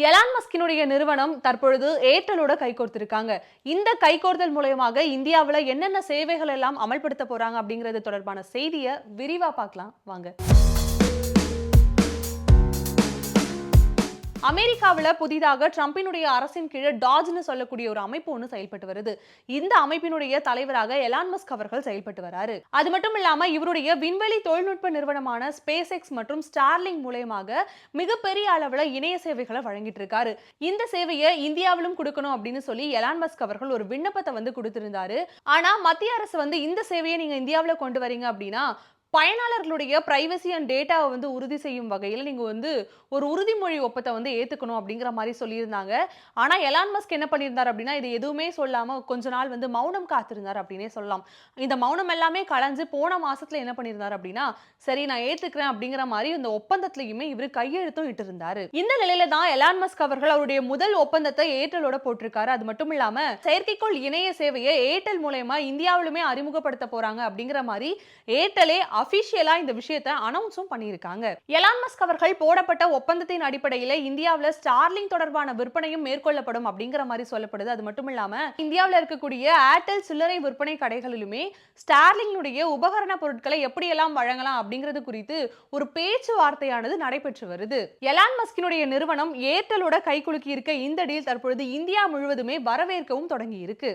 Elon மஸ்கினுடைய நிறுவனம் தற்பொழுது ஏர்டெலோட கைகோர்த்திருக்காங்க. இந்த கைகோர்த்தல் மூலமாக இந்தியாவுல என்னென்ன சேவைகள் எல்லாம் அமல்படுத்த போறாங்க அப்படிங்கிறது தொடர்பான செய்தியை விரிவா பார்க்கலாம் வாங்க. அமெரிக்காவில் புதிதாக ட்ரம்பினுடைய அரசின் கீழே டாஜ்னு சொல்லக்கூடிய ஒரு அமைப்பு ஒன்று செயல்பட்டு வருது. இந்த அமைப்பினுடைய தலைவராக எலான் மஸ்க் அவர்கள் செயல்பட்டு வராரு. அது மட்டும் இல்லாம இவருடைய விண்வெளி தொழில்நுட்ப நிறுவனமான ஸ்பேஸ் எக்ஸ் மற்றும் ஸ்டார்லிங் மூலமாக மிகப்பெரிய அளவுல இணைய சேவைகளை வழங்கிட்டு இருக்காரு. இந்த சேவையை இந்தியாவிலும் கொடுக்கணும் அப்படின்னு சொல்லி எலான் மஸ்க் அவர்கள் ஒரு விண்ணப்பத்தை கொடுத்திருந்தாரு. ஆனா மத்திய அரசு இந்த சேவையை நீங்க இந்தியாவில் கொண்டு வரீங்க அப்படின்னா பயனாளர்களுடைய பிரைவசி அண்ட் டேட்டாவை உறுதி செய்யும் வகையில் நீங்க ஒரு உறுதிமொழி ஒப்பத்தை ஏத்துக்கணும் அப்படிங்கிற மாதிரி சொல்லியிருந்தாங்க. ஆனா எலான் மஸ்க் என்ன பண்ணியிருந்தார் அப்படின்னா இது எதுவுமே சொல்லாம கொஞ்ச நாள் மௌனம் காத்திருந்தார் அப்படின்னே சொல்லலாம். இந்த மௌனம் எல்லாமே கலைஞ்சு போன மாசத்துல என்ன பண்ணியிருந்தார் அப்படின்னா சரி நான் ஏத்துக்கிறேன் அப்படிங்கிற மாதிரி இந்த ஒப்பந்தத்திலையுமே இவர் கையெழுத்தும் இட்டு இருந்தாரு. இந்த நிலையில தான் எலான் மஸ்க் அவர்கள் அவருடைய முதல் ஒப்பந்தத்தை ஏர்டெலோட போட்டிருக்காரு. அது மட்டும் இல்லாம செயற்கைக்கோள் இணைய சேவையை ஏர்டெல் மூலமா இந்தியாவிலுமே அறிமுகப்படுத்த போறாங்க அப்படிங்கிற மாதிரி ஏர்டெலே அபிஷியலா இந்த விஷயத்தை அனௌன்ஸும் பண்ணியிருக்காங்க. எலான் மஸ்க் அவர்கள் போடப்பட்ட ஒப்பந்தத்தின் அடிப்படையில் இந்தியாவில் ஸ்டார்லிங் தொடர்பான விற்பனையும் மேற்கொள்ளப்படும் அப்படிங்கிற மாதிரி சொல்லப்படுது. அது மட்டும் இல்லாம இந்தியாவில் இருக்கக்கூடிய ஏர்டெல் சில்லறை விற்பனை கடைகளிலுமே ஸ்டார்லிங்குடைய உபகரண பொருட்களை எப்படியெல்லாம் வழங்கலாம் அப்படிங்கிறது குறித்து ஒரு பேச்சுவார்த்தையானது நடைபெற்று வருது. எலான் மஸ்கினுடைய நிறுவனம் ஏர்டெலோட கைகுலுக்கி இருக்க இந்த டீல் தற்பொழுது இந்தியா முழுவதுமே வரவேற்கவும் தொடங்கி இருக்கு.